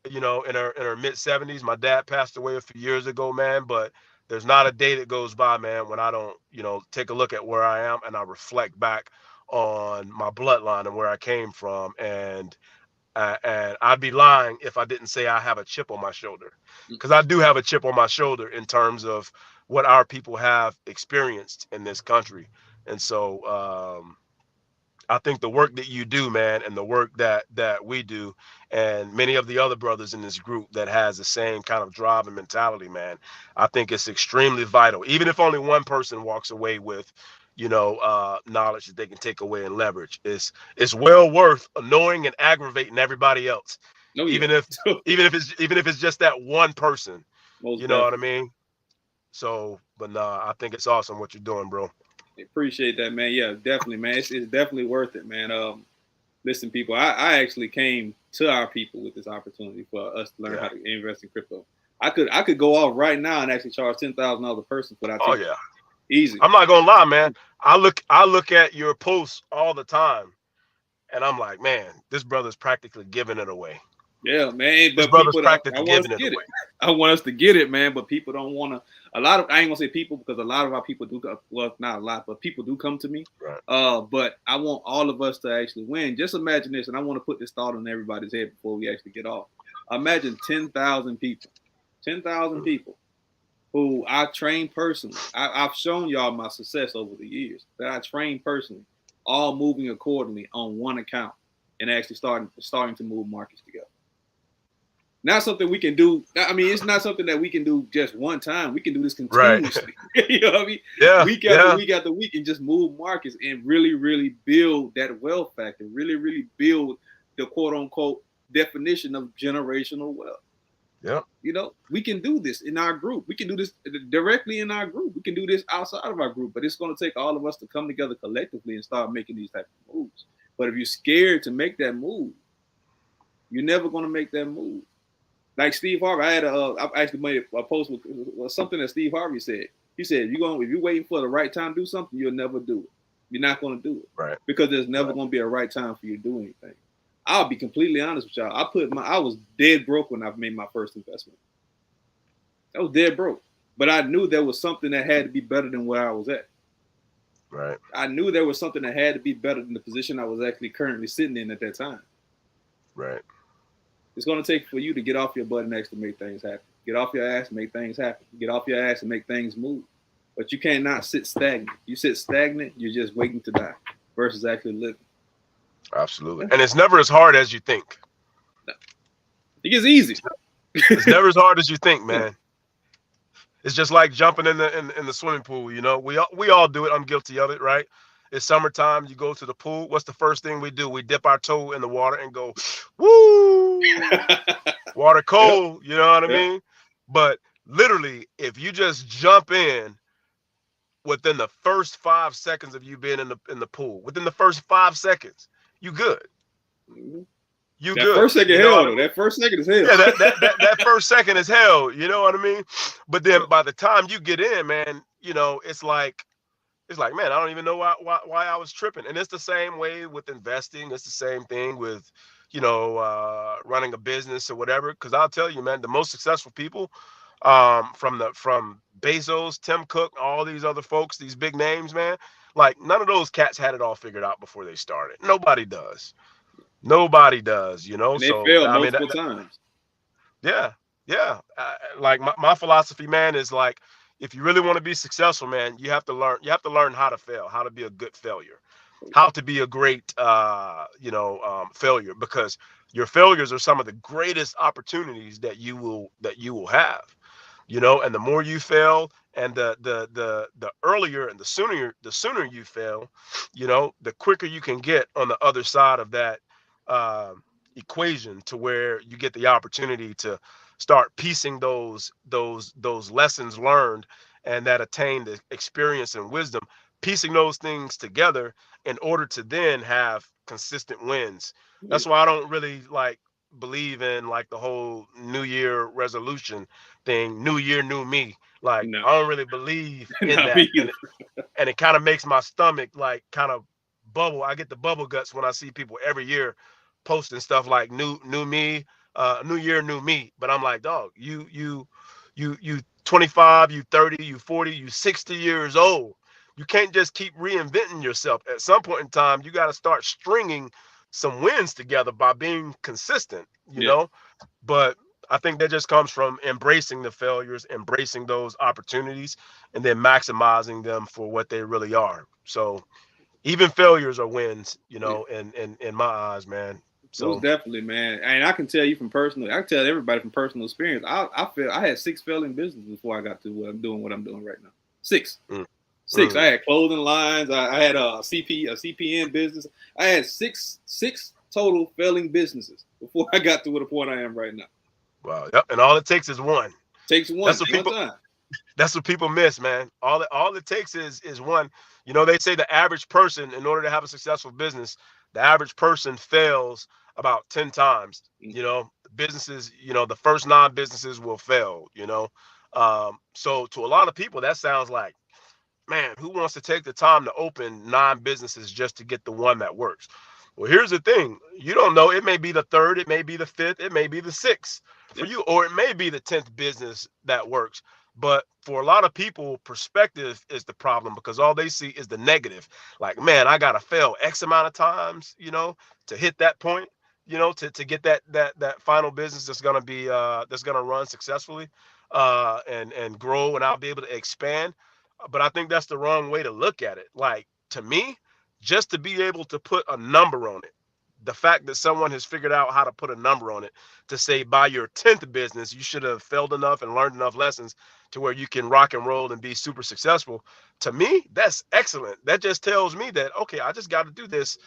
in her mid 70s. My dad passed away a few years ago, man, but there's not a day that goes by, man, when I don't, take a look at where I am and I reflect back on my bloodline and where I came from. And I'd be lying if I didn't say I have a chip on my shoulder, because I do have a chip on my shoulder in terms of what our people have experienced in this country. And so, I think the work that you do, man, and the work that we do, and many of the other brothers in this group that has the same kind of drive and mentality, man, I think it's extremely vital. Even if only one person walks away with, knowledge that they can take away and leverage, it's well worth annoying and aggravating everybody else, Oh yeah, even if even if it's just that one person. most You know what I definitely. mean? So, but nah, I think it's awesome what you're doing, bro. Appreciate that, man. Yeah, definitely, man. It's definitely worth it, man. Listen, people, I actually came to our people with this opportunity for us to learn how Yeah. to invest in crypto. I could go off right now and actually charge $10,000 a person for that Oh teaching. yeah. Easy. I'm not gonna lie, man. I look at your posts all the time, and I'm like, man, this brother's practically giving it away. Yeah, man. This But brother's people, I practically want us giving to it get it. away. I want us to get it, man. But people don't want to. A lot of I ain't gonna say people because a lot of our people do. Well, not a lot, but people do come to me. Right. But I want all of us to actually win. Just imagine this, and I want to put this thought on everybody's head before we actually get off. Imagine 10,000 people, 10,000 Mm. people who I trained personally. I've shown y'all my success over the years that I trained personally, all moving accordingly on one account and actually starting to move markets together. Not something we can do. I mean, it's not something that we can do just one time. We can do this Right. continuously. You know what I mean? Yeah. Week after Yeah. week after week, and just move markets and really, really build that wealth factor. Really, really build the quote unquote definition of generational wealth. Yeah. We can do this in our group. We can do this directly in our group. We can do this outside of our group. But it's going to take all of us to come together collectively and start making these type of moves. But if you're scared to make that move, you're never going to make that move. Like Steve Harvey, I actually made a post with something that Steve Harvey said. He said, if you're waiting for the right time to do something, you'll never do it. You're not going to do it Right. because there's never Right. going to be a right time for you to do anything. I'll be completely honest with y'all. I was dead broke when I made my first investment. I was dead broke, but I knew there was something that had to be better than where I was at. Right. I knew there was something that had to be better than the position I was actually currently sitting in at that time. Right. It's going to take for you to get off your butt and actually make things happen. Get off your ass and make things happen. Get off your ass and make things move. But you cannot sit stagnant. You sit stagnant, you're just waiting to die versus actually living. Absolutely. And it's never as hard as you think. It gets easy. It's never as hard as you think, Yeah. man. It's just like jumping in the swimming pool. You know, we all do it. I'm guilty of it, right? It's summertime. You go to the pool. What's the first thing we do? We dip our toe in the water and go, woo, water Yep. cold. You know what I Yep. mean? But literally, if you just jump in within the first 5 seconds of you being in the pool, within the first 5 seconds, you good. Mhm. You That good. first second You know hell what I though. mean? That first second is hell. Yeah, that first second is hell. You know what I mean? But then Yep. by the time you get in, man, it's like, man, I don't even know why I was tripping. And it's the same way with investing. It's the same thing with, running a business or whatever. Because I'll tell you, man, the most successful people, from Bezos, Tim Cook, all these other folks, these big names, man, like none of those cats had it all figured out before they started. Nobody does. Nobody does. And they So failed I mean, multiple times. yeah, yeah. Like my philosophy, man, is like if you really want to be successful, man, you have to learn. You have to learn how to fail, how to be a good failure, how to be a great, failure, because your failures are some of the greatest opportunities that you will have. And the more you fail, and the earlier and the sooner you fail, the quicker you can get on the other side of that, um, equation, to where you get the opportunity to start piecing those lessons learned and that attained experience and wisdom, piecing those things together in order to then have consistent wins. Yeah. That's why I don't really like believe in like the whole New Year resolution thing, new year, new me. Like No. I don't really believe in Not that, me and either. it kind of makes my stomach like kind of bubble. I get the bubble guts when I see people every year posting stuff like new me, new year, new me. But I'm like, dog, you 25, you 30, you 40, you 60 years old. You can't just keep reinventing yourself. At some point in time, you got to start stringing some wins together by being consistent, Yeah. but I think that just comes from embracing the failures, embracing those opportunities, and then maximizing them for what they really are. So even failures are wins, Yeah. in my eyes, man. Most So definitely, man. And I can tell you from personal. I can tell everybody from personal experience. I feel I had 6 failing businesses before I got to what I'm doing right now. Six. mm, Six. I mm, had clothing lines. I had a CPN business. I had six total failing businesses before I got to the point I am right now. wow, yep. And all it takes is one. Takes That's one what one people time. That's what people miss, man. All it takes is one. They say the average person, in order to have a successful business, the average person fails about 10 times. Mm. Businesses, the first 9 businesses will fail, So to a lot of people, that sounds like, man, who wants to take the time to open 9 businesses just to get the one that works? Well, here's the thing. You don't know. It may be the third, it may be the fifth, it may be the sixth for Yeah. you, or it may be the 10th business that works. But for a lot of people, perspective is the problem, because all they see is the negative. Like, man, I gotta fail X amount of times, to hit that point, to get that final business that's gonna run successfully, and grow, and I'll be able to expand. But I think that's the wrong way to look at it. Like, to me, just to be able to put a number on it, the fact that someone has figured out how to put a number on it, to say by your 10th business, you should have failed enough and learned enough lessons to where you can rock and roll and be super successful. To me, that's excellent. That just tells me that, okay, I just got to do this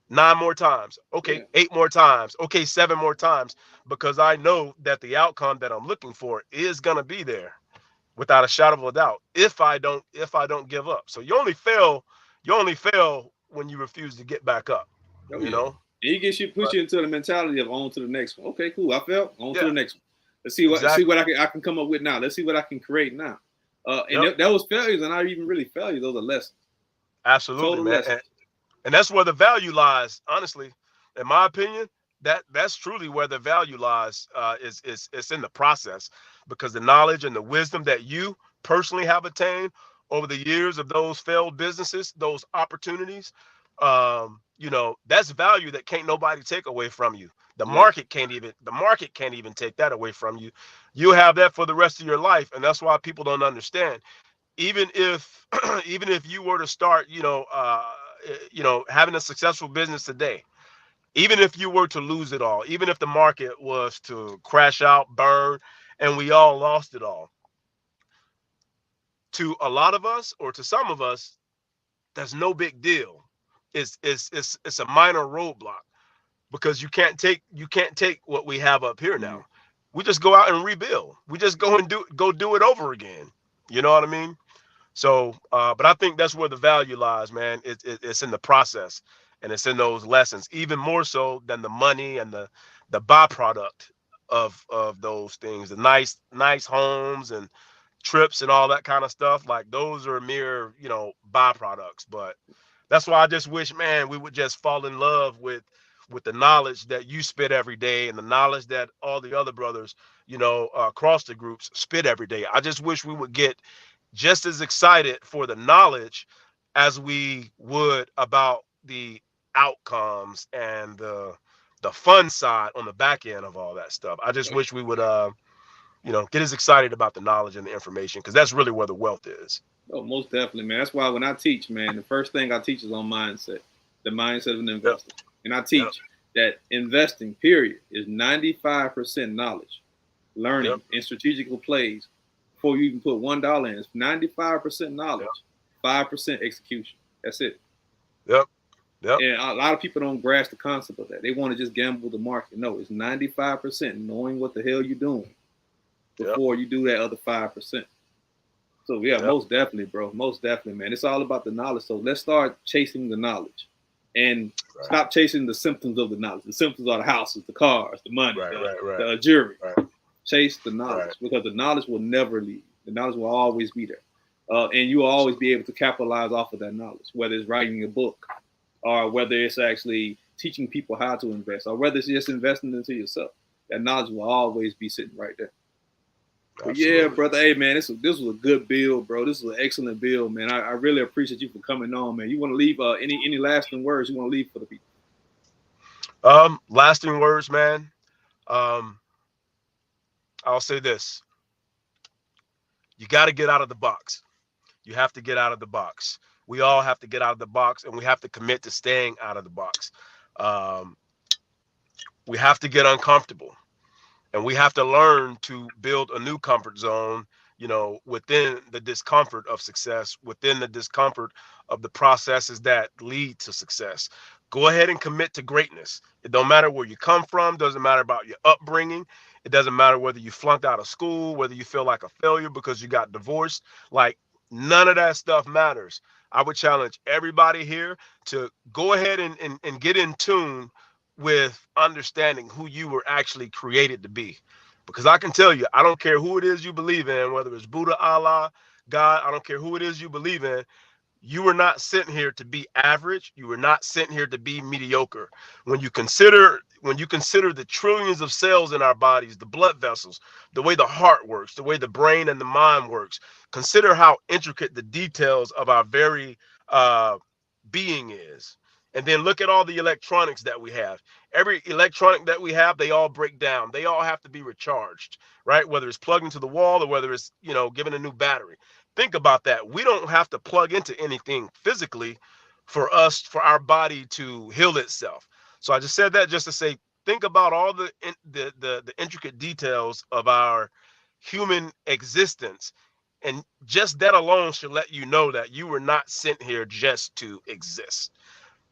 9 more times. Okay, Yeah. 8 more times. Okay, 7 more times, because I know that the outcome that I'm looking for is going to be there without a shadow of a doubt, if I don't give up. So you only fail when you refuse to get back up, Oh you yeah. know? And you get you push But you into the mentality of on to the next one. Okay, cool. I felt on to yeah, the next one. Let's see what exactly. I can come up with now. Let's see what I can create now. And Yep, that was failures, and not even really failures. Those are lessons, absolutely, total man. And, lessons. and that's where the value lies, honestly. In my opinion, that's truly where the value lies, is in the process, because the knowledge and the wisdom that you personally have attained over the years of those failed businesses, those opportunities, that's value that can't nobody take away from you. The Yeah, market can't even take that away from you. You have that for the rest of your life, and that's why people don't understand. Even if even if you were to start, having a successful business today, Even if you were to lose it all, even if the market was to crash out, burn, and we all lost it all, to a lot of us or to some of us, that's no big deal. It's a minor roadblock because you can't take what we have up here Mm. now. We just go out and rebuild. We just go do it over again. You know what I mean? So, but I think that's where the value lies, man. It's in the process, and it's in those lessons, even more so than the money and the byproduct of those things. The nice homes and trips and all that kind of stuff. Like those are mere, byproducts. But that's why I just wish, man, we would just fall in love with the knowledge that you spit every day and the knowledge that all the other brothers, across the groups spit every day. I just wish we would get just as excited for the knowledge as we would about the outcomes and the fun side on the back end of all that stuff. I just wish we would get as excited about the knowledge and the information because that's really where the wealth is. Oh, most definitely, man. That's why when I teach, man, the first thing I teach is on mindset, the mindset of an Yep. investor. And I Yep. teach that investing, period, is 95% knowledge, Yep. learning, and strategical plays before you even put $1 in. It's 95% knowledge, Yep. 5% execution. That's it. Yep. Yep. And a lot of people don't grasp the concept of that. They want to just gamble the market. No, it's 95% knowing what the hell you're doing Yep. before you do that other 5%. So yeah, Yep. most definitely, bro. Most definitely, man. It's all about the knowledge. So let's start chasing the knowledge and Right. stop chasing the symptoms of the knowledge. The symptoms are the houses, the cars, the money, Right. Right. Right. the jewelry. Right. Chase the Right. knowledge because the knowledge will never leave. The knowledge will always be there. And you will always Absolutely. be able to capitalize off of that knowledge, whether it's writing a book or whether it's actually teaching people how to invest or whether it's just investing into yourself. That knowledge will always be sitting right there. But yeah, Absolutely. brother, hey man, this was a good build, bro. This was an excellent build, man. I really appreciate you for coming on, man. You want to leave any lasting words you want to leave for the people? Lasting words, man. Um, I'll say this: you got to get out of the box. You have to get out of the box. We all have to get out of the box, and we have to commit to staying out of the box. Um, we have to get uncomfortable. And we have to learn to build a new comfort zone, within the discomfort of success, within the discomfort of the processes that lead to success. Go ahead and commit to greatness. It don't matter where you come from, doesn't matter about your upbringing. It doesn't matter whether you flunked out of school, whether you feel like a failure because you got divorced. Like, none of that stuff matters. I would challenge everybody here to go ahead and get in tune with understanding who you were actually created to be. Because I can tell you, I don't care who it is you believe in, whether it's Buddha, Allah, God, I don't care who it is you believe in. You were not sent here to be average. You were not sent here to be mediocre. When you consider the trillions of cells in our bodies, the blood vessels, the way the heart works, the way the brain and the mind works, consider how intricate the details of our very being is. And then look at all the electronics that we have. Every electronic that we have, they all break down. They all have to be recharged, right? Whether it's plugged into the wall or whether it's, given a new battery. Think about that. We don't have to plug into anything physically for our body to heal itself. So I just said that just to say, think about all the intricate details of our human existence. And just that alone should let you know that you were not sent here just to exist.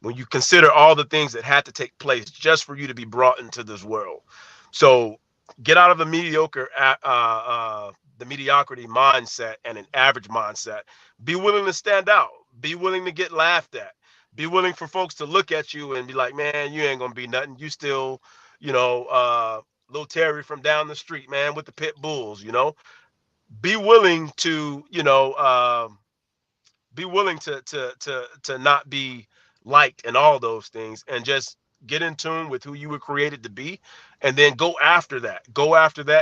When you consider all the things that had to take place just for you to be brought into this world. So get out of the mediocrity mindset and an average mindset. Be willing to stand out. Be willing to get laughed at. Be willing for folks to look at you and be like, man, you ain't gonna be nothing. You still, little Terry from down the street, man, with the pit bulls. Be willing to, be willing to not be liked and all those things, and just get in tune with who you were created to be, and then go after that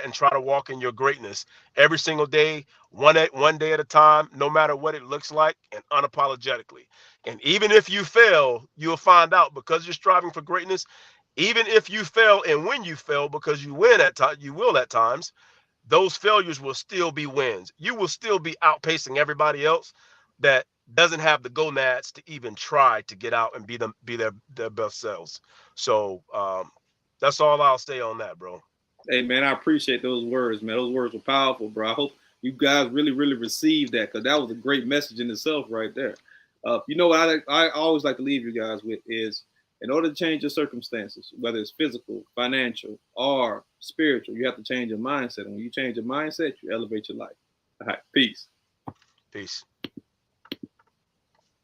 and try to walk in your greatness every single day, one day at a time, no matter what it looks like, and unapologetically. And even if you fail, you'll find out, because you're striving for greatness. Even if you fail, and when you fail, because you will at times, those failures will still be wins. You will still be outpacing everybody else that doesn't have the gonads to even try to get out and be their best selves. So that's all I'll say on that, bro. Hey man, I appreciate those words, man. Those words were powerful, bro. I hope you guys really, really received that because that was a great message in itself right there. You know what I always like to leave you guys with is in order to change your circumstances, whether it's physical, financial, or spiritual, you have to change your mindset. And when you change your mindset, you elevate your life. All right, peace. Peace.